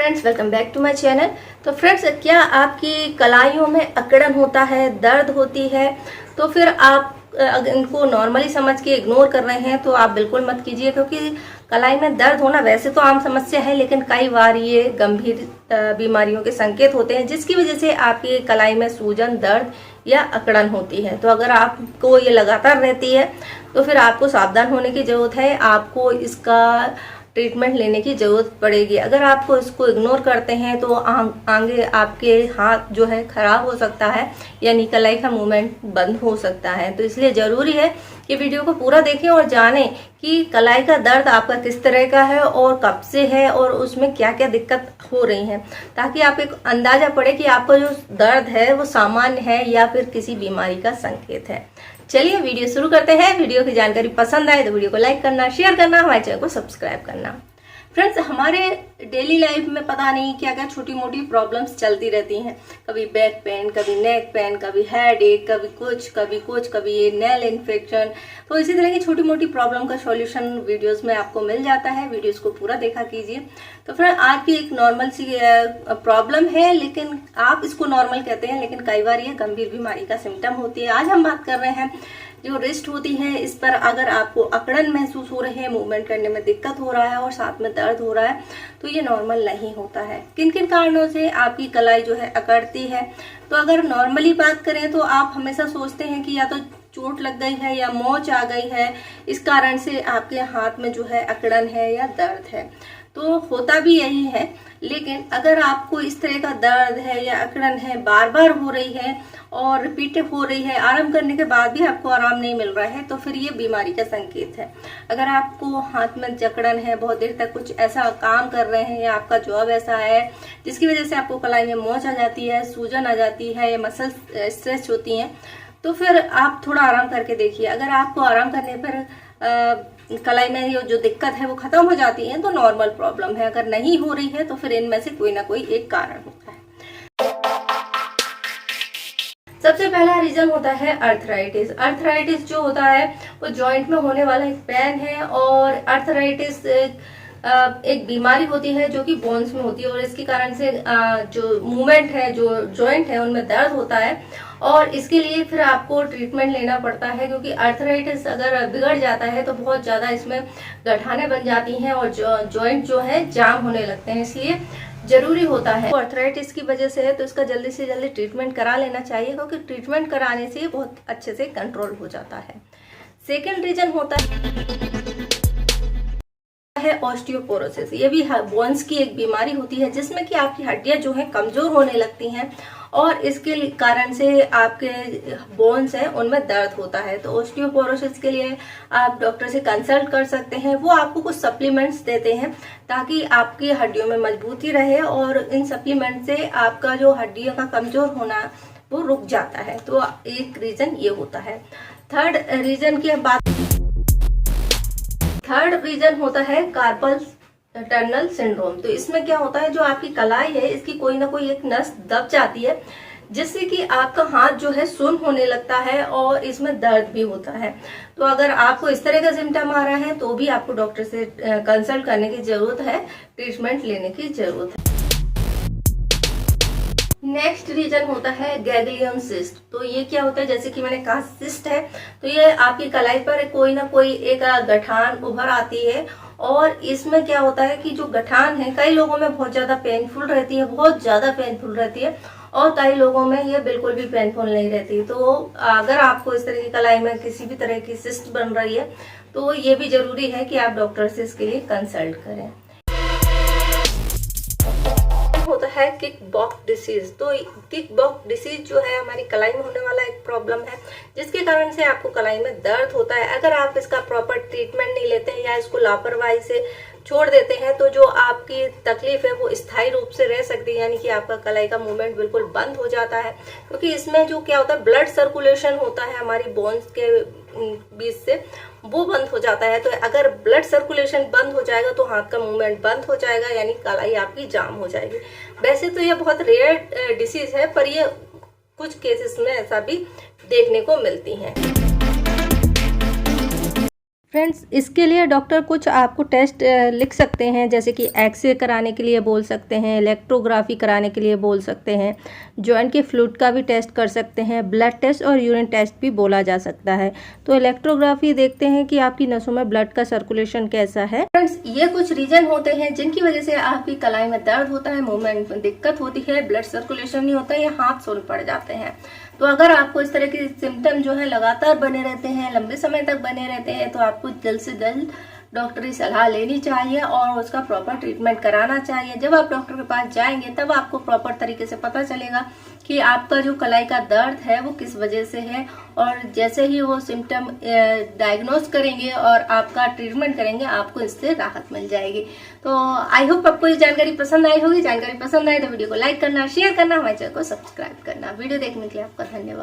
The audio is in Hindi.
Friends, welcome back to my channel. तो फ्रेंड्स, क्या आपकी कलाइयों में अकड़न होता है, दर्द होती है, तो फिर आप अगर इनको नॉर्मली समझ के इग्नोर कर रहे हैं तो आप बिल्कुल मत कीजिए, क्योंकि कलाई में दर्द होना वैसे तो आम समस्या है, लेकिन कई बार ये गंभीर बीमारियों के संकेत होते हैं, जिसकी वजह से आपकी कलाई में सूजन, दर्द या अकड़न होती है। तो अगर आपको ये लगातार रहती है तो फिर आपको सावधान होने की जरूरत है, आपको इसका ट्रीटमेंट लेने की जरूरत पड़ेगी। अगर आपको इसको इग्नोर करते हैं तो आगे आपके हाथ जो है खराब हो सकता है, यानी कलाई का मूवमेंट बंद हो सकता है। तो इसलिए जरूरी है कि वीडियो को पूरा देखें और जानें कि कलाई का दर्द आपका किस तरह का है और कब से है और उसमें क्या क्या दिक्कत हो रही है, ताकि आप एक अंदाजा पड़े कि आपका जो दर्द है वो सामान्य है या फिर किसी बीमारी का संकेत है। चलिए वीडियो शुरू करते हैं। वीडियो की जानकारी पसंद आए तो वीडियो को लाइक करना, शेयर करना, हमारे चैनल को सब्सक्राइब करना। फ्रेंड्स, हमारे डेली लाइफ में पता नहीं क्या क्या छोटी मोटी प्रॉब्लम्स चलती रहती हैं। कभी बैक पेन, कभी नेक पेन, कभी हेड एक, कभी ये नेल इन्फेक्शन। तो इसी तरह की छोटी मोटी प्रॉब्लम का सॉल्यूशन वीडियोस में आपको मिल जाता है। वीडियोस को पूरा देखा कीजिए। तो फ्रेंड, आज की एक नॉर्मल सी प्रॉब्लम है, लेकिन आप इसको नॉर्मल कहते हैं, लेकिन कई बार ये गंभीर बीमारी का सिम्टम होती है। आज हम बात कर रहे हैं जो रिस्ट होती है, इस पर अगर आपको अकड़न महसूस हो रही है, मूवमेंट करने में दिक्कत हो रहा है और साथ में दर्द हो रहा है, तो ये नॉर्मल नहीं होता है। किन किन कारणों से आपकी कलाई जो है अकड़ती है? तो अगर नॉर्मली बात करें तो आप हमेशा सोचते हैं कि या तो चोट लग गई है या मोच आ गई है, इस कारण से आपके हाथ में जो है अकड़न है या दर्द है। तो होता भी यही है, लेकिन अगर आपको इस तरह का दर्द है या अकड़न है, बार बार हो रही है और रिपीट हो रही है, आराम करने के बाद भी आपको आराम नहीं मिल रहा है, तो फिर ये बीमारी का संकेत है। अगर आपको हाथ में जकड़न है, बहुत देर तक कुछ ऐसा काम कर रहे हैं या आपका जॉब ऐसा है जिसकी वजह से आपको कलाई में मोच आ जाती है, सूजन आ जाती है या मसल स्ट्रेच होती हैं, तो फिर आप थोड़ा आराम करके देखिए। अगर आपको आराम करने पर कलाई में जो दिक्कत है वो खत्म हो जाती है तो नॉर्मल प्रॉब्लम है। अगर नहीं हो रही है तो फिर इनमें से कोई ना कोई एक कारण होता है। सबसे पहला रीजन होता है अर्थराइटिस। अर्थराइटिस जो होता है वो जॉइंट में होने वाला एक पेन है, और अर्थराइटिस एक बीमारी होती है जो कि बोन्स में होती है, और इसके कारण से जो मूवमेंट है, जो जॉइंट है, उनमें दर्द होता है, और इसके लिए फिर आपको ट्रीटमेंट लेना पड़ता है, क्योंकि अर्थराइटिस अगर बिगड़ जाता है तो बहुत ज्यादा इसमें गठाने बन जाती हैं और जॉइंट जो है जाम होने लगते हैं। इसलिए जरूरी होता है, तो अर्थराइटिस की वजह से है तो इसका जल्दी से जल्दी ट्रीटमेंट करा लेना चाहिए, क्योंकि ट्रीटमेंट कराने से बहुत अच्छे से कंट्रोल हो जाता है। सेकेंड रीजन होता है ऑस्टियोपोरोसिस। ये भी बोन्स की एक बीमारी होती है, जिसमें कि आपकी हड्डियां जो हैं कमजोर होने लगती हैं, और इसके कारण से आपके बोन्स हैं उनमें दर्द होता है। तो ऑस्टियोपोरोसिस के लिए आप डॉक्टर से कंसल्ट कर सकते हैं। वो आपको कुछ सप्लीमेंट्स देते हैं ताकि आपकी हड्डियों में मजबूती रहे, और इन सप्लीमेंट से आपका जो हड्डियों का कमजोर होना वो रुक जाता है। तो एक रीजन ये होता है। थर्ड रीजन होता है कार्पल टनल सिंड्रोम। तो इसमें क्या होता है, जो आपकी कलाई है इसकी कोई ना कोई एक नस दब जाती है, जिससे कि आपका हाथ जो है सुन्न होने लगता है और इसमें दर्द भी होता है। तो अगर आपको इस तरह का सिम्टम आ रहा है तो भी आपको डॉक्टर से कंसल्ट करने की जरूरत है, ट्रीटमेंट लेने की जरूरत है। नेक्स्ट रीजन होता है गैंग्लियन सिस्ट। तो ये क्या होता है, जैसे कि मैंने कहा सिस्ट है, तो ये आपकी कलाई पर कोई ना कोई एक गठान उभर आती है, और इसमें क्या होता है कि जो गठान है कई लोगों में बहुत ज्यादा पेनफुल रहती है, बहुत ज्यादा पेनफुल रहती है, और कई लोगों में ये बिल्कुल भी पेनफुल नहीं रहती। तो अगर आपको इस तरह की कलाई में किसी भी तरह की सिस्ट बन रही है तो ये भी जरूरी है कि आप डॉक्टर से इसके लिए कंसल्ट करें। होता है किक बॉक्स डिसीज। तो किक बॉक्स डिसीज जो है हमारी कलाई में होने वाला एक प्रॉब्लम है, जिसके कारण से आपको कलाई में दर्द होता है। अगर आप इसका प्रॉपर ट्रीटमेंट नहीं लेते हैं या इसको लापरवाही से छोड़ देते हैं तो जो आपकी तकलीफ है वो स्थायी रूप से रह सकती है, यानी कि आपका कलाई का मूवमेंट बिल्कुल बंद हो जाता है, क्योंकि इसमें जो क्या होता है ब्लड सर्कुलेशन होता है हमारी बोन्स के बीच से, वो बंद हो जाता है। तो अगर ब्लड सर्कुलेशन बंद हो जाएगा तो हाथ का मूवमेंट बंद हो जाएगा, यानी कलाई आपकी जाम हो जाएगी। वैसे तो ये बहुत रेयर डिसीज है, पर ये कुछ केसेस में ऐसा भी देखने को मिलती है। फ्रेंड्स, इसके लिए डॉक्टर कुछ आपको टेस्ट लिख सकते हैं, जैसे कि एक्सरे कराने के लिए बोल सकते हैं, इलेक्ट्रोग्राफी कराने के लिए बोल सकते हैं, जॉइंट के फ्लूइड का भी टेस्ट कर सकते हैं, ब्लड टेस्ट और यूरिन टेस्ट भी बोला जा सकता है। तो इलेक्ट्रोग्राफी देखते हैं कि आपकी नसों में ब्लड का सर्कुलेशन कैसा है। फ्रेंड्स, ये कुछ रीजन होते हैं जिनकी वजह से आपकी कलाई में दर्द होता है, मूवमेंट में दिक्कत होती है, ब्लड सर्कुलेशन नहीं होता है या हाथ सोल पड़ जाते हैं। तो अगर आपको इस तरह के सिम्टम जो है लगातार बने रहते हैं, लंबे समय तक बने रहते हैं, तो आपको जल्द से जल्द डॉक्टरी सलाह लेनी चाहिए और उसका प्रॉपर ट्रीटमेंट कराना चाहिए। जब आप डॉक्टर के पास जाएंगे तब आपको प्रॉपर तरीके से पता चलेगा कि आपका जो कलाई का दर्द है वो किस वजह से है, और जैसे ही वो सिम्टम डायग्नोज करेंगे और आपका ट्रीटमेंट करेंगे, आपको इससे राहत मिल जाएगी। तो आई होप आपको ये जानकारी पसंद आई होगी। जानकारी पसंद आए तो वीडियो को लाइक करना, शेयर करना, हमारे चैनल को सब्सक्राइब करना। वीडियो देखने के लिए आपका धन्यवाद।